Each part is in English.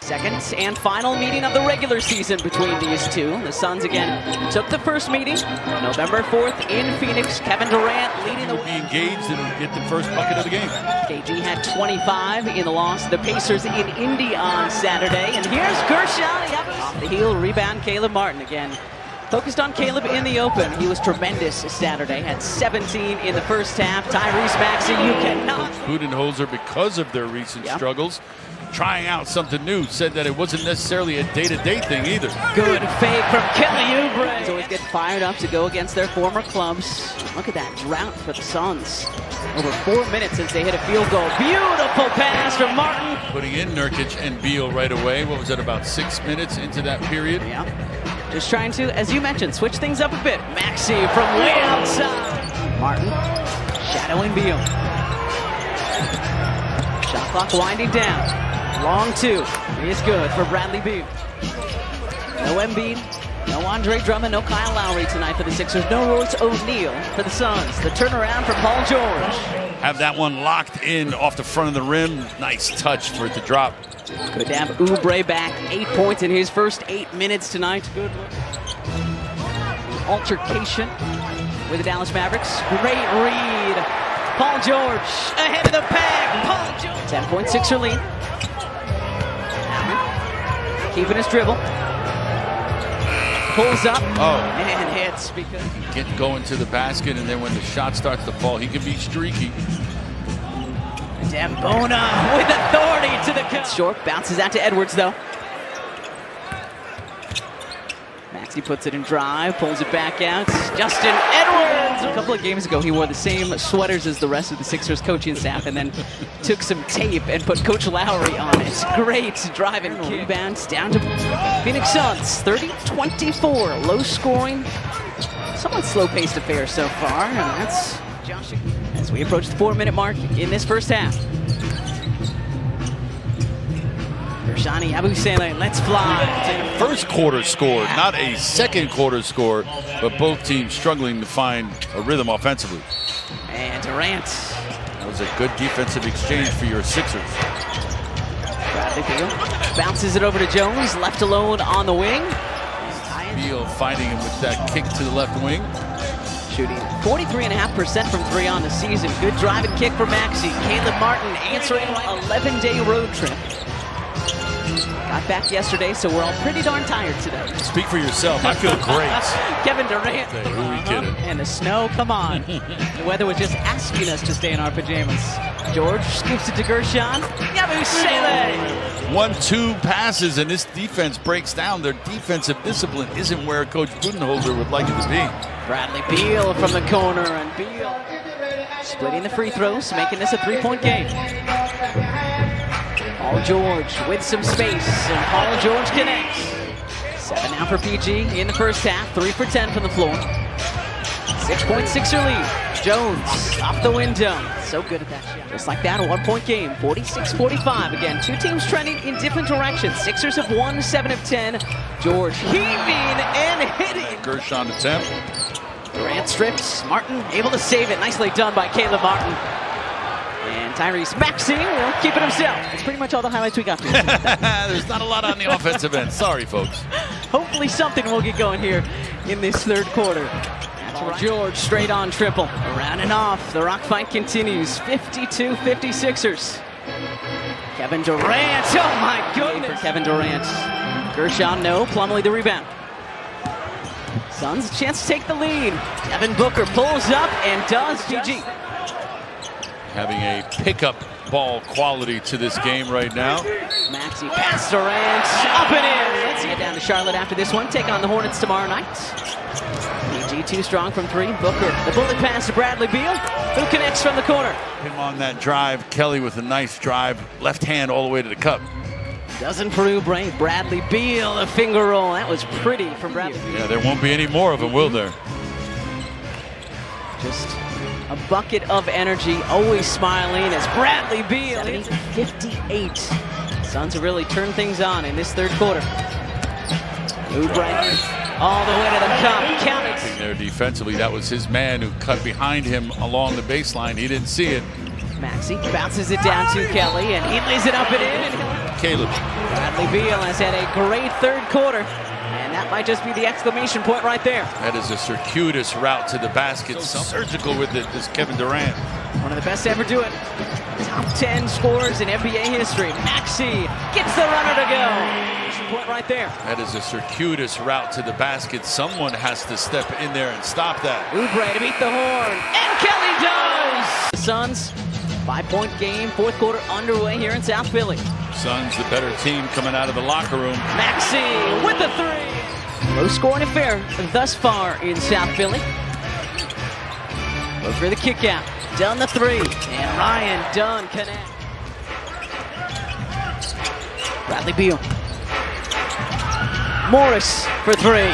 Second and final meeting of the regular season between these two. The Suns again took the first meeting November 4th in Phoenix. Kevin Durant leading the way. Be engaged and get the first bucket of the game. KG had 25 in the loss to the Pacers in Indy on Saturday. And here's Gershon. Off the heel, rebound, Caleb Martin again. Focused on Caleb in the open. He was tremendous Saturday. Had 17 in the first half. Tyrese Maxey, you cannot. Budenholzer, because of their recent struggles, trying out something new, said that it wasn't necessarily a day-to-day thing either. Good fake from Kelly Oubre. They always get fired up to go against their former clubs. Look at that drought for the Suns. Over 4 minutes since they hit a field goal. Beautiful pass from Martin. Putting in Nurkic and Beal right away. What was that, about 6 minutes into that period? Yeah. Just trying to, as you mentioned, switch things up a bit. Maxey from way outside. Martin shadowing Beal. Shot clock winding down. Long two is good for Bradley Beal. No Embiid, no Andre Drummond, no Kyle Lowry tonight for the Sixers. No Royce O'Neal for the Suns. The turnaround for Paul George. Have that one locked in off the front of the rim. Nice touch for it to drop. Good to have Oubre back. 8 points in his first 8 minutes tonight. Good look. Altercation with the Dallas Mavericks. Great read. Paul George ahead of the pack. Paul George. 10-point Sixer lead. Keeping his dribble. Pulls up and hits because Get going to the basket, and then when the shot starts to fall, he can be streaky. Dembona with authority to the cup. Short, bounces out to Edwards though. Maxey puts it in drive, pulls it back out. Justin Edwards! A couple of games ago, he wore the same sweaters as the rest of the Sixers coaching staff and then took some tape and put Coach Lowry on it. Great driving kick. Rebounds down to Phoenix Suns, 30-24. Low scoring, somewhat slow-paced affair so far. And that's Josh as we approach the 4-minute mark in this first half. Shani Abusele, let's fly. First quarter score, not a second quarter score, but both teams struggling to find a rhythm offensively. And Durant. That was a good defensive exchange for your Sixers. Bradley Beal bounces it over to Jones, left alone on the wing. Beal fighting him with that kick to the left wing. Shooting 43.5% from three on the season. Good drive and kick for Maxey. Caleb Martin answering 11-day road trip. Got back yesterday, so we're all pretty darn tired today. Speak for yourself. I feel great. Kevin Durant. Hey, who are we kidding? And the snow, come on. The weather was just asking us to stay in our pajamas. George scoops it to Gershon. Yabusele. 1-2 passes, and this defense breaks down. Their defensive discipline isn't where Coach Budenholzer would like it to be. Bradley Beal from the corner, and Beal splitting the free throws, making this a 3-point game. Paul George with some space, and Paul George connects. 7 now for PG in the first half, 3 for 10 from the floor. 6-point Sixer lead. Jones off the window. So good at that shot. Just like that, a 1-point game, 46-45. Again, two teams trending in different directions. Sixers have won 7 of 10. George heaving and hitting. Gershon attempt. Durant strips. Martin able to save it. Nicely done by Caleb Martin. And Tyrese Maxey will keep it himself. It's pretty much all the highlights we got. There's not a lot on the offensive end. Sorry, folks. Hopefully something will get going here in this third quarter. That's right. George straight on triple. Around and off. The rock fight continues. 52-50 Sixers. Kevin Durant. Oh my goodness. For Kevin Durant. Gershon, no. Plumlee the rebound. Suns a chance to take the lead. Devin Booker pulls up and does PG. Having a pickup ball quality to this game right now. Maxey pass Durant, up and in. Let's get down to Charlotte after this one. Take on the Hornets tomorrow night. PG too strong from three. Booker, the bullet pass to Bradley Beal, who connects from the corner. Him on that drive. Kelly with a nice drive. Left hand all the way to the cup. Doesn't for Oubre. Bradley Beal, a finger roll. That was pretty from Bradley Beal. Yeah, there won't be any more of them, will there? Just a bucket of energy, always smiling as Bradley Beal. 58. Suns have really turned things on in this third quarter. Oubre all the way to the cup. Count it. There defensively, that was his man who cut behind him along the baseline. He didn't see it. Maxey bounces it down to Kelly, and he lays it up and in. Caleb. Bradley Beal has had a great third quarter, and that might just be the exclamation point right there. That is a circuitous route to the basket. Surgical with it, this Kevin Durant. One of the best to ever do it. Top 10 scorers in NBA history. Maxey gets the runner to go. Point right there. That is a circuitous route to the basket. Someone has to step in there and stop that. Oubre to beat the horn, and Kelly does! The Suns, 5-point game, fourth quarter underway here in South Philly. Suns, the better team coming out of the locker room. Maxey with the three. Low scoring affair thus far in South Philly. Look for the kick out. Dunn the three, and Ryan Dunn connect. Bradley Beal. Morris for three.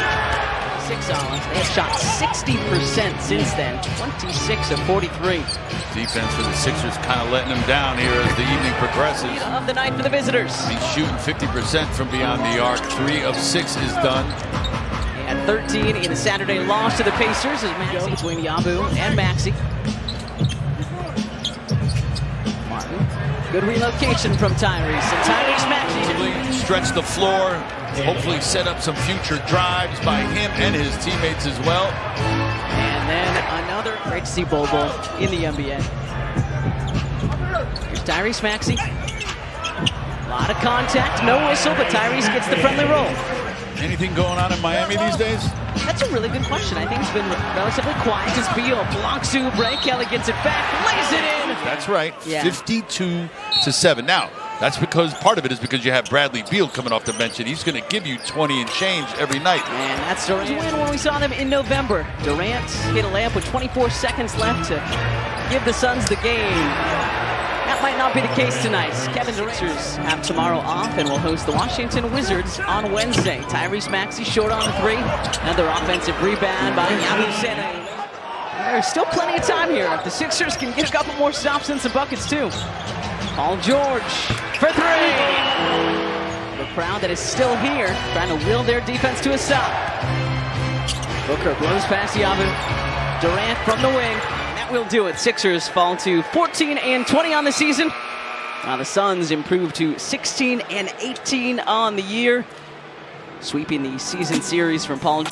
6 on. They have shot 60% since then. 26 of 43. Defense for the Sixers kind of letting them down here as the evening progresses. Lead of the night for the visitors. He's shooting 50% from beyond the arc. 3 of 6 is done. And 13 in the Saturday loss to the Pacers as Maxey between Yabu and Maxey. Martin. Good relocation from Tyrese. And Tyrese Maxey. Stretch the floor. Hopefully set up some future drives by him and his teammates as well. And then another great to see Bobo in the NBA. Here's Tyrese Maxey. A lot of contact, no whistle, but Tyrese gets the friendly roll. Anything going on in Miami these days? That's a really good question. I think it's been relatively quiet as Beal blocks Oubre. Kelly gets it back, lays it in. That's right, Yeah. 52-7. Now, that's because part of it is because you have Bradley Beal coming off the bench, and he's going to give you 20 and change every night. And that's Durant when we saw them in November. Durant hit a layup with 24 seconds left to give the Suns the game. That might not be the case tonight. Kevin Durant have tomorrow off and will host the Washington Wizards on Wednesday. Tyrese Maxey short on the three. Another offensive rebound by Yabu Sene. There's still plenty of time here. If the Sixers can get a couple more stops and some buckets too. Paul George for three. The crowd that is still here trying to will their defense to a stop. Booker blows past Yabu. Durant from the wing. That will do it. Sixers fall to 14-20 on the season. While the Suns improve to 16-18 on the year. Sweeping the season series from Paul.